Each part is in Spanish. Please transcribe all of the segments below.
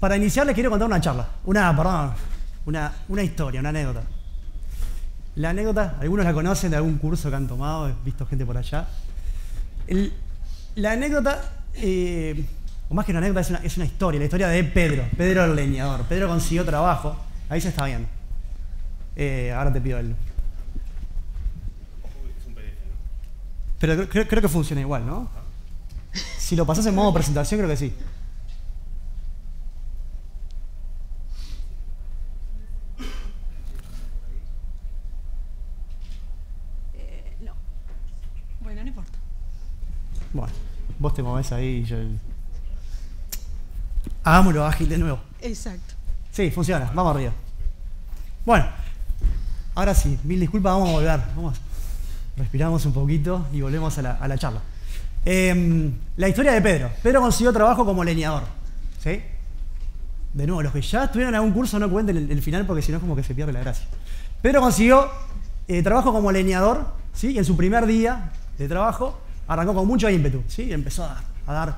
Para iniciar les quiero contar una charla, una historia, una anécdota. La anécdota, algunos la conocen de algún curso que han tomado, he visto gente por allá. La anécdota, o más que una anécdota, es una historia, la historia de Pedro el leñador. Pedro consiguió trabajo, ahí se está viendo. Ahora te pido el... Pero creo que funciona igual, ¿no? Si lo pasás en modo presentación, creo que sí. No. Bueno, no importa. Bueno, vos te movés ahí y yo... Hagámoslo ágil de nuevo. Exacto. Sí, funciona. Vamos arriba. Bueno, ahora sí, mil disculpas, vamos a volver. Respiramos un poquito y volvemos a la charla. La historia de Pedro. Pedro consiguió trabajo como leñador. ¿Sí? De nuevo, los que ya estuvieron en algún curso no cuenten el final porque si no es como que se pierde la gracia. Pedro consiguió trabajo como leñador, ¿sí? Y en su primer día de trabajo arrancó con mucho ímpetu, ¿sí? Y empezó a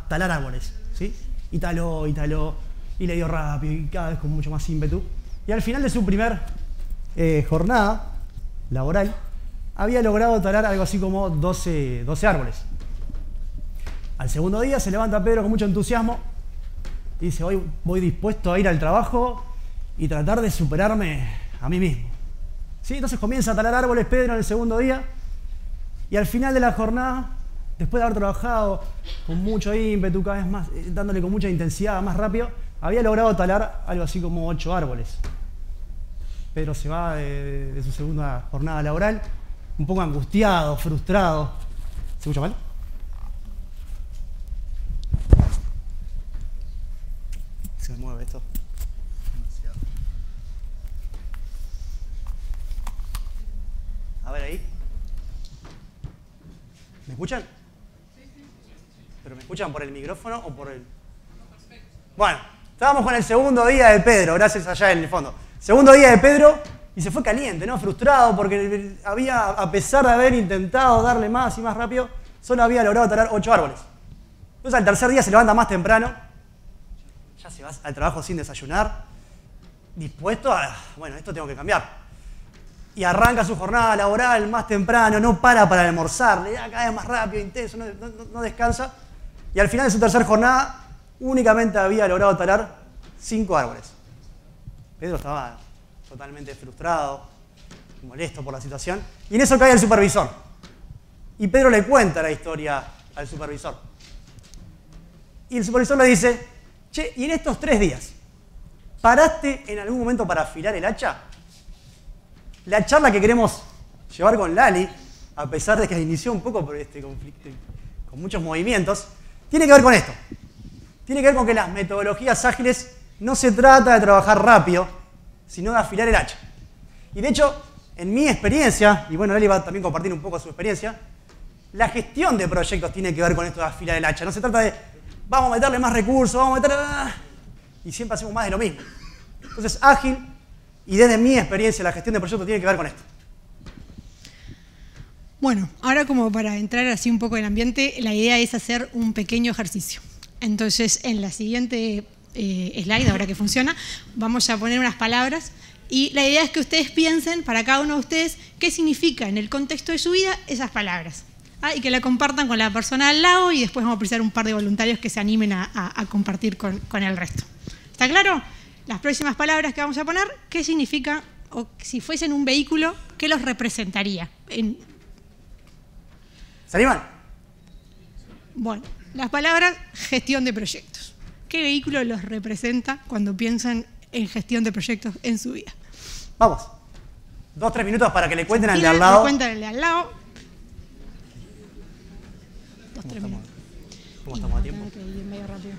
talar árboles, ¿sí? Y taló, y le dio rápido y cada vez con mucho más ímpetu. Y al final de su primer jornada laboral había logrado talar algo así como 12 árboles. Al segundo día se levanta Pedro con mucho entusiasmo y dice, hoy voy dispuesto a ir al trabajo y tratar de superarme a mí mismo. ¿Sí? Entonces comienza a talar árboles Pedro en el segundo día y al final de la jornada, después de haber trabajado con mucho ímpetu, cada vez más, dándole con mucha intensidad, más rápido, había logrado talar algo así como 8 árboles. Pedro se va de su segunda jornada laboral, un poco angustiado, frustrado. ¿Se escucha mal? Se me mueve esto. Demasiado. A ver ahí. ¿Me escuchan? ¿Pero me escuchan por el micrófono o por el...? Bueno, estábamos con el segundo día de Pedro, gracias allá en el fondo. Segundo día de Pedro y se fue caliente, ¿no? Frustrado porque había, a pesar de haber intentado darle más y más rápido, solo había logrado talar 8 árboles. Entonces al tercer día se levanta más temprano, ya se va al trabajo sin desayunar, dispuesto a, bueno, esto tengo que cambiar. Y arranca su jornada laboral más temprano, no para almorzar, le da cada vez más rápido, intenso, no descansa. Y al final de su tercera jornada únicamente había logrado talar 5 árboles. Pedro estaba totalmente frustrado, molesto por la situación, y en eso cae el supervisor. Y Pedro le cuenta la historia al supervisor. Y el supervisor le dice, che, ¿y en estos 3 días paraste en algún momento para afilar el hacha? La charla que queremos llevar con Lali, a pesar de que inició un poco por este conflicto, con muchos movimientos, tiene que ver con esto. Tiene que ver con que las metodologías ágiles no se trata de trabajar rápido, sino de afilar el hacha. Y de hecho, en mi experiencia, y bueno, Lali va a también compartir un poco su experiencia, la gestión de proyectos tiene que ver con esto de afilar el hacha. No se trata de, vamos a meterle más recursos, vamos a meterle... y siempre hacemos más de lo mismo. Entonces, ágil, y desde mi experiencia, la gestión de proyectos tiene que ver con esto. Bueno, ahora como para entrar así un poco en el ambiente, la idea es hacer un pequeño ejercicio. Entonces, en la siguiente slide, ahora que funciona, vamos a poner unas palabras y la idea es que ustedes piensen, para cada uno de ustedes, qué significa en el contexto de su vida esas palabras. Y que la compartan con la persona al lado y después vamos a precisar un par de voluntarios que se animen a compartir con el resto. ¿Está claro? Las próximas palabras que vamos a poner, ¿qué significa? O si fuesen un vehículo, ¿qué los representaría? ¿Se animan? Bueno, las palabras gestión de proyectos. ¿Qué vehículo los representa cuando piensan en gestión de proyectos en su vida? Vamos. 2 o 3 minutos para que le cuenten al de al lado. Cuentan al de al lado. 2 o 3 minutos. ¿Cómo estamos a tiempo? Tengo que ir medio rápido.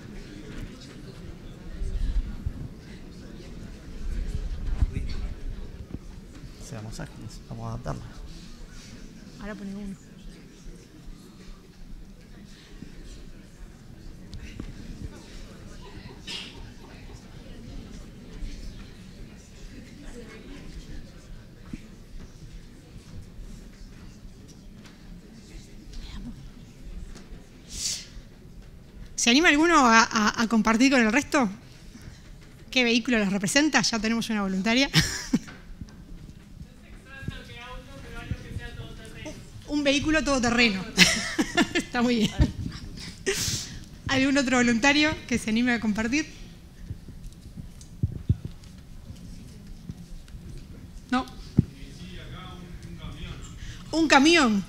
Seamos ágiles, vamos a adaptarnos. Ahora pone uno. ¿Se anima alguno a compartir con el resto? qué vehículo los representa. Ya tenemos una voluntaria. Un vehículo todoterreno. Está muy bien. ¿Algún otro voluntario que se anime a compartir? ¿No? Sí, acá un camión. ¿Un camión?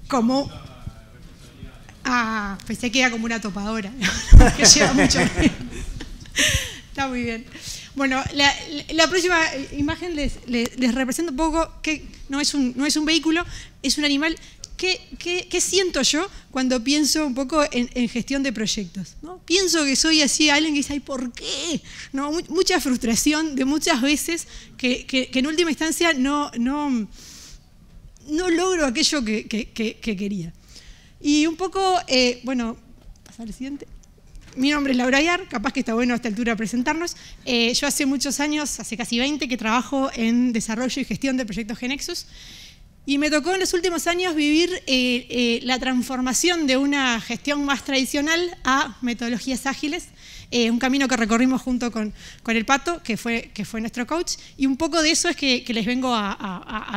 ¿Cómo? Ah, pensé que era como una topadora, que lleva mucho tiempo. Está muy bien. Bueno, la próxima imagen les representa un poco que no es un vehículo, es un animal. ¿Qué siento yo cuando pienso un poco en gestión de proyectos? ¿No? Pienso que soy así alguien que dice, ay, ¿por qué? ¿No? Mucha frustración de muchas veces que en última instancia no logro aquello que quería. Y un poco, bueno, pasar al siguiente. Mi nombre es Laura Ayar, capaz que está bueno a esta altura presentarnos. Yo hace muchos años, hace casi 20, que trabajo en desarrollo y gestión de proyectos GeNexus. Y me tocó en los últimos años vivir la transformación de una gestión más tradicional a metodologías ágiles, un camino que recorrimos junto con el Pato, que fue nuestro coach, y un poco de eso es que les vengo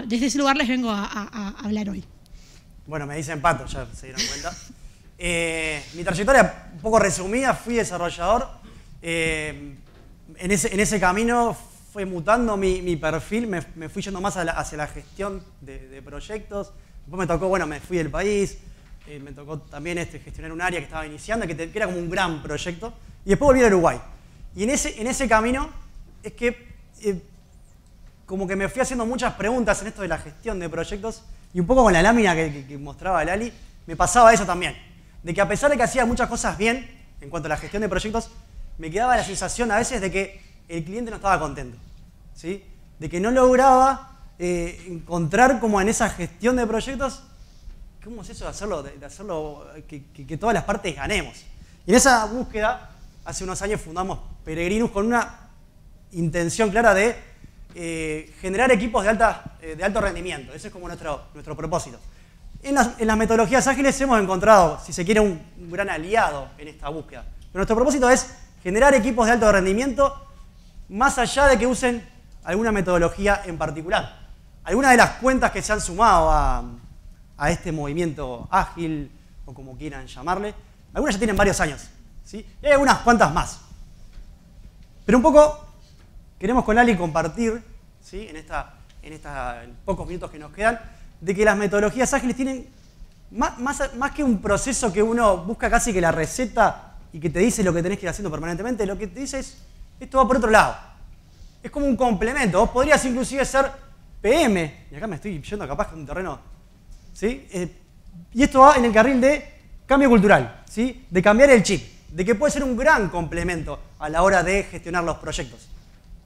desde ese lugar les vengo a hablar hoy. Bueno, me dicen Pato, ya se dieron cuenta. Mi trayectoria, un poco resumida, fui desarrollador. En ese camino fue mutando mi perfil, me fui yendo más hacia la gestión de proyectos. Después me tocó, bueno, me fui del país, me tocó también gestionar un área que estaba iniciando, que era como un gran proyecto. Y después volví a Uruguay. Y en ese camino es que como que me fui haciendo muchas preguntas en esto de la gestión de proyectos, y un poco con la lámina que mostraba Lali, me pasaba eso también. De que a pesar de que hacía muchas cosas bien en cuanto a la gestión de proyectos, me quedaba la sensación a veces de que el cliente no estaba contento, ¿sí? De que no lograba encontrar como en esa gestión de proyectos, ¿cómo es eso de hacerlo que todas las partes ganemos? Y en esa búsqueda, hace unos años fundamos Peregrinus con una intención clara de generar equipos de alto rendimiento. Ese es como nuestro propósito. En las metodologías ágiles hemos encontrado, si se quiere, un gran aliado en esta búsqueda. Pero nuestro propósito es generar equipos de alto rendimiento más allá de que usen alguna metodología en particular. Algunas de las cuentas que se han sumado a este movimiento ágil, o como quieran llamarle, algunas ya tienen varios años, ¿sí? Y hay algunas cuantas más. Pero un poco queremos con Lali compartir, ¿sí? en pocos minutos que nos quedan, de que las metodologías ágiles tienen más que un proceso que uno busca casi que la receta y que te dice lo que tenés que ir haciendo permanentemente, lo que te dice es, esto va por otro lado. Es como un complemento. Vos podrías inclusive ser PM, y acá me estoy yendo capaz que en un terreno, ¿sí? Y esto va en el carril de cambio cultural, ¿sí? De cambiar el chip, de que puede ser un gran complemento a la hora de gestionar los proyectos.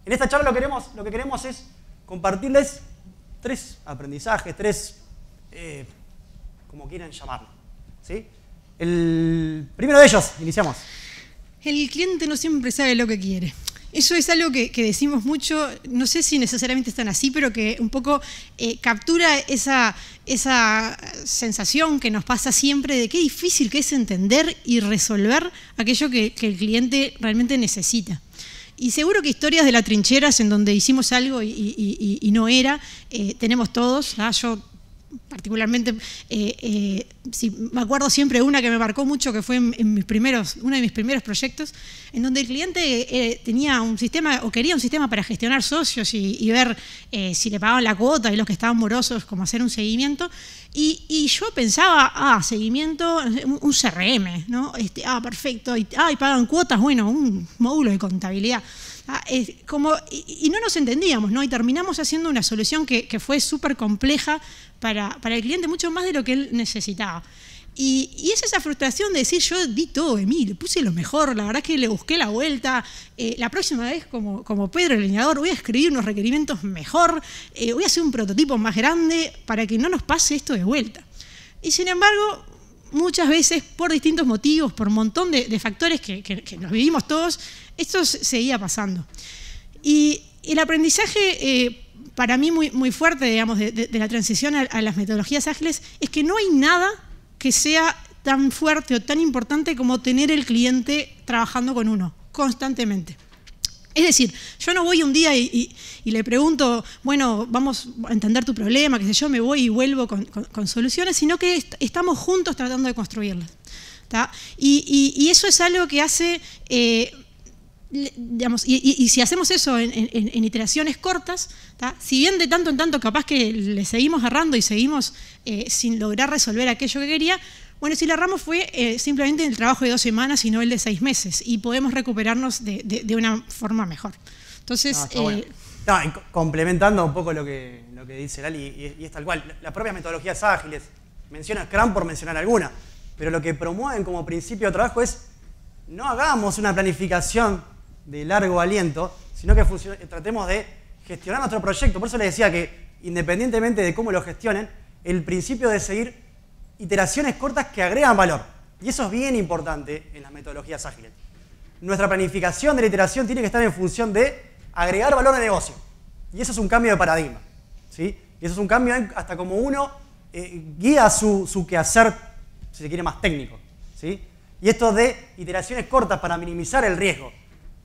En esta charla lo que queremos es compartirles 3 aprendizajes, 3, como quieran llamarlo, ¿sí? El primero de ellos, iniciamos. El cliente no siempre sabe lo que quiere. Eso es algo que decimos mucho, no sé si necesariamente están así, pero que un poco captura esa sensación que nos pasa siempre de qué difícil que es entender y resolver aquello que el cliente realmente necesita. Y seguro que historias de las trincheras en donde hicimos algo y no era, tenemos todos. Yo particularmente, me acuerdo siempre una que me marcó mucho, que fue uno de mis primeros proyectos, en donde el cliente tenía un sistema, o quería un sistema para gestionar socios y ver si le pagaban la cuota y los que estaban morosos, como hacer un seguimiento. Y yo pensaba, seguimiento, un CRM, ¿no? Perfecto, y pagan cuotas, bueno, un módulo de contabilidad. Y no nos entendíamos, ¿no? Y terminamos haciendo una solución que fue súper compleja para el cliente, mucho más de lo que él necesitaba. Y es esa frustración de decir, yo di todo de mí, le puse lo mejor, la verdad es que le busqué la vuelta, la próxima vez, como Pedro el leñador, voy a escribir unos requerimientos mejor, voy a hacer un prototipo más grande para que no nos pase esto de vuelta. Y sin embargo, muchas veces, por distintos motivos, por un montón de factores que los vivimos todos, esto seguía pasando. Y el aprendizaje, para mí muy fuerte, digamos, de la transición a las metodologías ágiles, es que no hay nada que sea tan fuerte o tan importante como tener el cliente trabajando con uno, constantemente. Es decir, yo no voy un día y le pregunto, bueno, vamos a entender tu problema, qué sé yo, me voy y vuelvo con soluciones, sino que estamos juntos tratando de construirlas. Y eso es algo que hace, digamos, y si hacemos eso en iteraciones cortas, si bien de tanto en tanto capaz que le seguimos errando y seguimos sin lograr resolver aquello que quería, bueno, si le erramos fue simplemente el trabajo de 2 semanas y no el de 6 meses, y podemos recuperarnos de una forma mejor. Entonces, bueno. Y complementando un poco lo que dice Lali, y es tal cual, las propias metodologías ágiles, menciona Scrum por mencionar alguna, pero lo que promueven como principio de trabajo es no hagamos una planificación de largo aliento, sino que tratemos de gestionar nuestro proyecto. Por eso les decía que, independientemente de cómo lo gestionen, el principio de seguir iteraciones cortas que agregan valor. Y eso es bien importante en las metodologías ágiles. Nuestra planificación de la iteración tiene que estar en función de agregar valor de negocio. Y eso es un cambio de paradigma, ¿sí? Y eso es un cambio hasta como uno guía su quehacer, si se quiere, más técnico, ¿sí? Y esto de iteraciones cortas para minimizar el riesgo.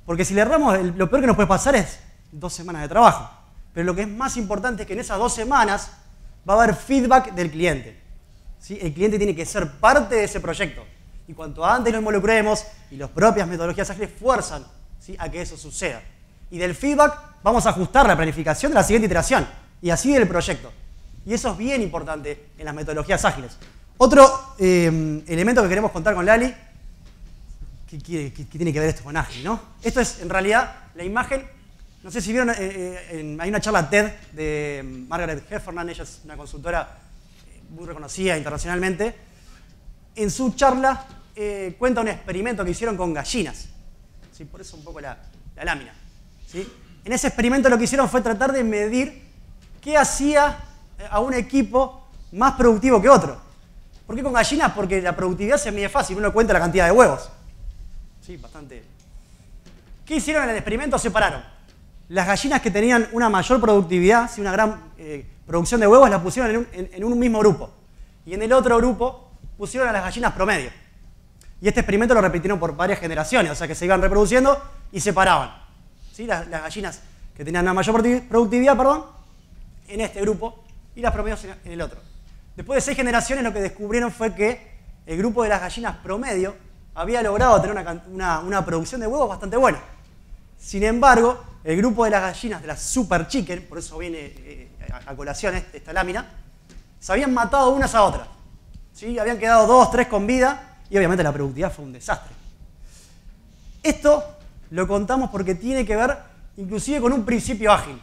Porque si le erramos, lo peor que nos puede pasar es 2 semanas de trabajo. Pero lo que es más importante es que en esas 2 semanas va a haber feedback del cliente. ¿Sí? El cliente tiene que ser parte de ese proyecto. Y cuanto antes lo involucremos, y las propias metodologías ágiles fuerzan, ¿sí?, a que eso suceda. Y del feedback vamos a ajustar la planificación de la siguiente iteración. Y así del proyecto. Y eso es bien importante en las metodologías ágiles. Otro elemento que queremos contar con Lali, que tiene que ver esto con ágil, ¿no? Esto es, en realidad, la imagen. No sé si vieron, hay una charla TED de Margaret Heffernan, ella es una consultora muy reconocida internacionalmente. En su charla cuenta un experimento que hicieron con gallinas. ¿Sí? Por eso un poco la lámina. ¿Sí? En ese experimento lo que hicieron fue tratar de medir qué hacía a un equipo más productivo que otro. ¿Por qué con gallinas? Porque la productividad se mide fácil, uno cuenta la cantidad de huevos. Sí, bastante. ¿Qué hicieron en el experimento? Separaron. Las gallinas que tenían una mayor productividad, ¿sí?, una gran producción de huevos, las pusieron en un mismo grupo. Y en el otro grupo pusieron a las gallinas promedio. Y este experimento lo repitieron por varias generaciones, o sea que se iban reproduciendo y separaban, ¿sí?, las gallinas que tenían una mayor productividad, en este grupo y las promedios en el otro. Después de 6 generaciones lo que descubrieron fue que el grupo de las gallinas promedio había logrado tener una producción de huevos bastante buena. Sin embargo, el grupo de las gallinas de las super chicken, por eso viene a colación esta lámina, se habían matado unas a otras. ¿Sí? Habían quedado 2, 3 con vida y obviamente la productividad fue un desastre. Esto lo contamos porque tiene que ver inclusive con un principio ágil,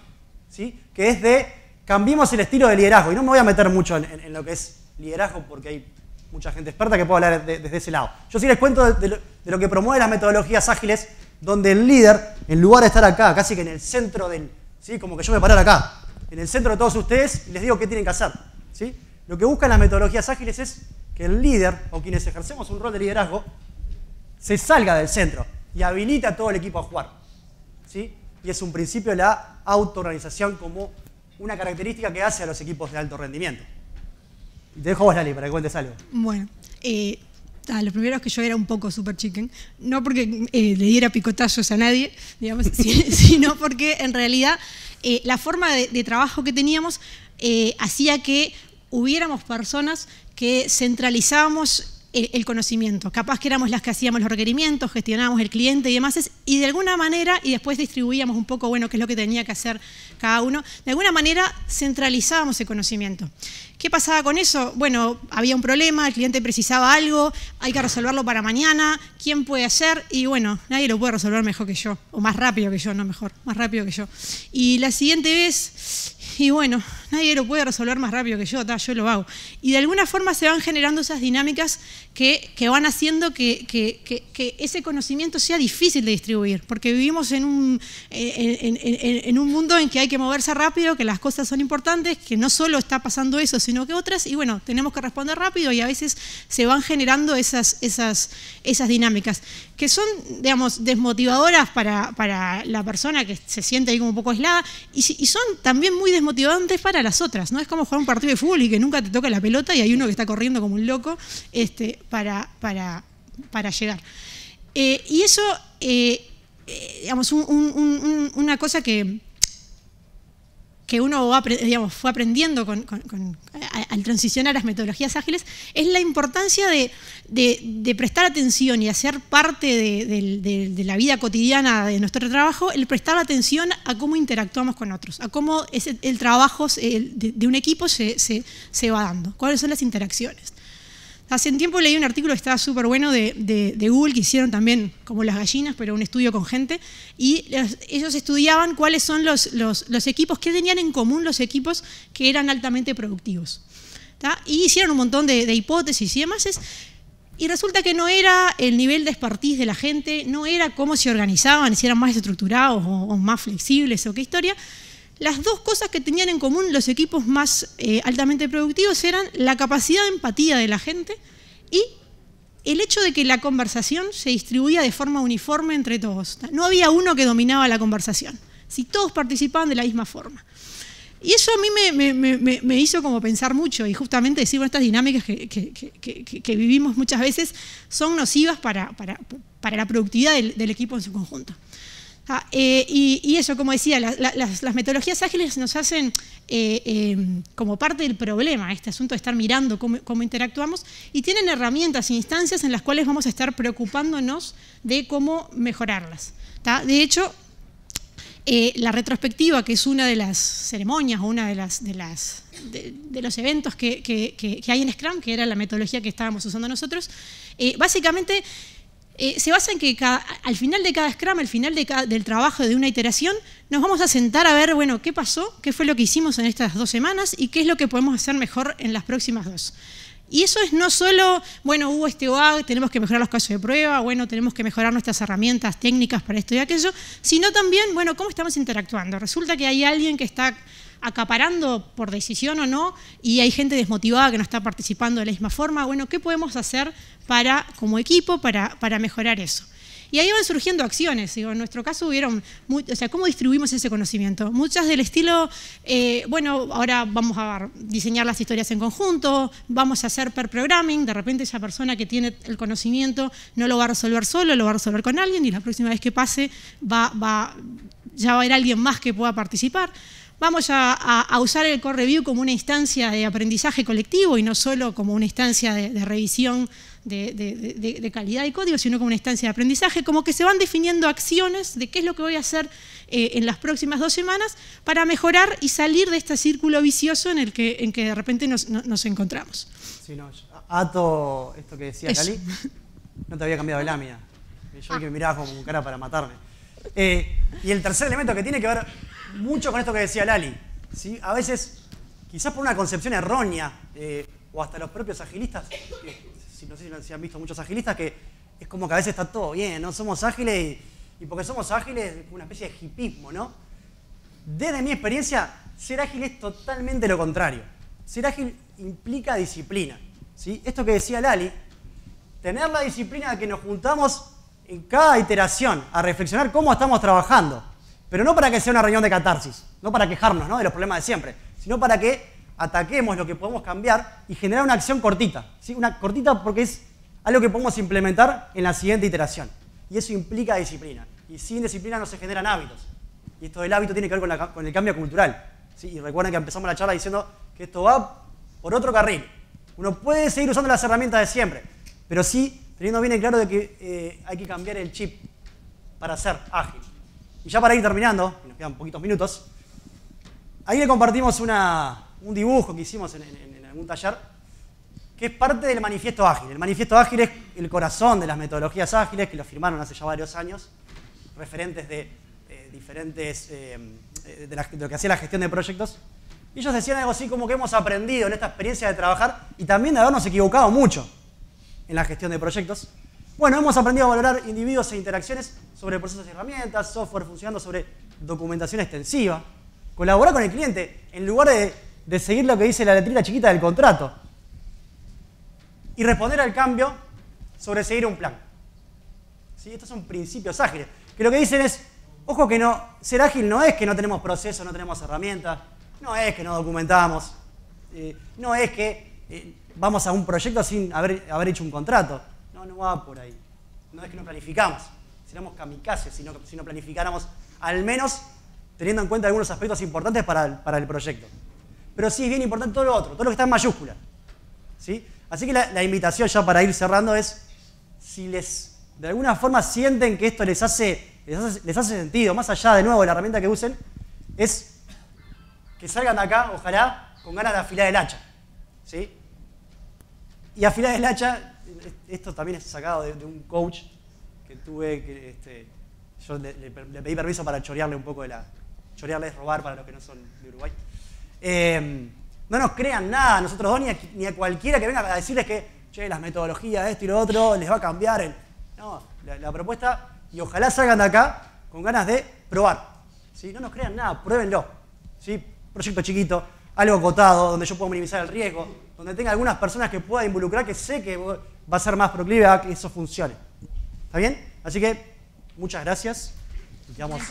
¿sí?, que es de cambiemos el estilo de liderazgo. Y no me voy a meter mucho en lo que es liderazgo porque hay mucha gente experta que puede hablar desde ese lado. Yo sí les cuento de lo que promueve las metodologías ágiles, donde el líder, en lugar de estar acá, casi que en el centro del, ¿sí?, como que yo me parara acá, en el centro de todos ustedes y les digo qué tienen que hacer, ¿sí? Lo que buscan las metodologías ágiles es que el líder, o quienes ejercemos un rol de liderazgo, se salga del centro y habilite a todo el equipo a jugar, ¿sí? Y es un principio de la autoorganización como una característica que hace a los equipos de alto rendimiento. Y te dejo vos, Lali, para que cuentes algo. Bueno, lo primero es que yo era un poco super chicken, no porque le diera picotazos a nadie, digamos, sino porque en realidad la forma de trabajo que teníamos hacía que hubiéramos personas que centralizábamos el conocimiento. Capaz que éramos las que hacíamos los requerimientos, gestionábamos el cliente y demás, y de alguna manera, y después distribuíamos un poco, bueno, qué es lo que tenía que hacer cada uno, de alguna manera centralizábamos el conocimiento. ¿Qué pasaba con eso? Bueno, había un problema, el cliente precisaba algo, hay que resolverlo para mañana, ¿quién puede hacer? Y bueno, nadie lo puede resolver mejor que yo, o más rápido que yo, no mejor, más rápido que yo. Y la siguiente vez, y bueno, nadie lo puede resolver más rápido que yo lo hago. Y de alguna forma se van generando esas dinámicas que van haciendo que ese conocimiento sea difícil de distribuir, porque vivimos en un mundo en que hay que moverse rápido, que las cosas son importantes, que no solo está pasando eso, sino que otras, y bueno, tenemos que responder rápido y a veces se van generando esas dinámicas, que son, digamos, desmotivadoras para la persona que se siente ahí como un poco aislada, y son también muy desmotivantes para las otras, ¿no? Es como jugar un partido de fútbol y que nunca te toca la pelota y hay uno que está corriendo como un loco para llegar. Y eso digamos, una cosa que uno va, digamos, fue aprendiendo al transicionar a las metodologías ágiles, es la importancia de prestar atención y hacer parte de la vida cotidiana de nuestro trabajo, el prestar atención a cómo interactuamos con otros, a cómo el trabajo de un equipo se va dando, cuáles son las interacciones. Hace un tiempo leí un artículo que estaba súper bueno de Google, que hicieron también como las gallinas, pero un estudio con gente, y ellos estudiaban cuáles son los equipos, qué tenían en común los equipos que eran altamente productivos. ¿Tá? Y hicieron un montón de hipótesis y demás, y resulta que no era el nivel de expertise de la gente, no era cómo se organizaban, si eran más estructurados o más flexibles o qué historia. Las dos cosas que tenían en común los equipos más altamente productivos eran la capacidad de empatía de la gente y el hecho de que la conversación se distribuía de forma uniforme entre todos. No había uno que dominaba la conversación, si todos participaban de la misma forma. Y eso a mí me hizo como pensar mucho, y justamente decir, bueno, estas dinámicas que vivimos muchas veces son nocivas para la productividad del equipo en su conjunto. Y eso, como decía, las metodologías ágiles nos hacen como parte del problema, este asunto de estar mirando cómo interactuamos, y tienen herramientas e instancias en las cuales vamos a estar preocupándonos de cómo mejorarlas. De hecho, la retrospectiva, que es una de las ceremonias o una de los eventos que hay en Scrum, que era la metodología que estábamos usando nosotros, básicamente se basa en que al final de cada Scrum, al final del trabajo de una iteración, nos vamos a sentar a ver, bueno, qué pasó, qué fue lo que hicimos en estas 2 semanas y qué es lo que podemos hacer mejor en las próximas 2. Y eso es no solo, bueno, hubo este bug, tenemos que mejorar los casos de prueba, bueno, tenemos que mejorar nuestras herramientas técnicas para esto y aquello, sino también, bueno, cómo estamos interactuando. Resulta que hay alguien que está acaparando por decisión o no, y hay gente desmotivada que no está participando de la misma forma. Bueno, ¿qué podemos hacer como equipo para mejorar eso? Y ahí van surgiendo acciones. Digo, en nuestro caso hubieron, ¿cómo distribuimos ese conocimiento? Muchas del estilo, bueno, ahora vamos a diseñar las historias en conjunto, vamos a hacer pair programming, de repente esa persona que tiene el conocimiento no lo va a resolver solo, lo va a resolver con alguien, y la próxima vez que pase ya va a haber alguien más que pueda participar. Vamos a usar el Code Review como una instancia de aprendizaje colectivo y no solo como una instancia de revisión de calidad de código, sino como una instancia de aprendizaje, como que se van definiendo acciones de qué es lo que voy a hacer en las próximas 2 semanas para mejorar y salir de este círculo vicioso en el que de repente nos encontramos. Sí, no, ato esto que decía Cali, no te había cambiado de lámina. Yo vi que me mirabas como con cara para matarme. Y el tercer elemento que tiene que ver mucho con esto que decía Lali, ¿sí? A veces, quizás por una concepción errónea, o hasta los propios agilistas, no sé si han visto muchos agilistas, que es como que a veces está todo bien, ¿no? Somos ágiles y porque somos ágiles es una especie de hipismo, ¿no? Desde mi experiencia, ser ágil es totalmente lo contrario. Ser ágil implica disciplina, ¿sí? Esto que decía Lali, tener la disciplina de que nos juntamos en cada iteración a reflexionar cómo estamos trabajando, pero no para que sea una reunión de catarsis, no para quejarnos, ¿no?, de los problemas de siempre, sino para que ataquemos lo que podemos cambiar y generar una acción cortita, ¿sí? Una cortita porque es algo que podemos implementar en la siguiente iteración. Y eso implica disciplina. Y sin disciplina no se generan hábitos. Y esto del hábito tiene que ver con el cambio cultural, ¿sí? Y recuerden que empezamos la charla diciendo que esto va por otro carril. Uno puede seguir usando las herramientas de siempre, pero sí teniendo bien en claro de que hay que cambiar el chip para ser ágil. Y ya para ir terminando, y nos quedan poquitos minutos, ahí le compartimos un dibujo que hicimos en algún taller, que es parte del manifiesto ágil. El manifiesto ágil es el corazón de las metodologías ágiles, que lo firmaron hace ya varios años, referentes de diferentes, de lo que hacía la gestión de proyectos. Y ellos decían algo así como que hemos aprendido en esta experiencia de trabajar y también de habernos equivocado mucho en la gestión de proyectos. Bueno, hemos aprendido a valorar individuos e interacciones sobre procesos y herramientas, software funcionando sobre documentación extensiva, colaborar con el cliente en lugar de seguir lo que dice la letrita chiquita del contrato y responder al cambio sobre seguir un plan. ¿Sí? Estos son principios ágiles, que lo que dicen es, ojo que ser ágil no es que no tenemos procesos, no tenemos herramientas, no es que no documentamos, no es que vamos a un proyecto sin haber hecho un contrato. No va por ahí. No es que no planificamos. seríamos kamikazes si no planificáramos, al menos teniendo en cuenta algunos aspectos importantes para el proyecto. Pero sí es bien importante todo lo otro, todo lo que está en mayúscula, ¿sí? Así que la invitación ya para ir cerrando es, si de alguna forma sienten que esto les hace sentido, más allá de nuevo de la herramienta que usen, es que salgan de acá, ojalá, con ganas de afilar el hacha, ¿sí? Y afilar el hacha, esto también es sacado de un coach que tuve, yo le pedí permiso para chorearle un poco chorearle es robar para los que no son de Uruguay. No nos crean nada, nosotros dos, ni a cualquiera que venga a decirles que, che, las metodologías, esto y lo otro, les va a cambiar. No, la propuesta, y ojalá salgan de acá con ganas de probar, ¿sí? No nos crean nada, pruébenlo, ¿sí? Proyecto chiquito, algo acotado, donde yo puedo minimizar el riesgo, donde tenga algunas personas que pueda involucrar, que sé que va a ser más proclive a que eso funcione. ¿Está bien? Así que, muchas gracias. Y quedamos...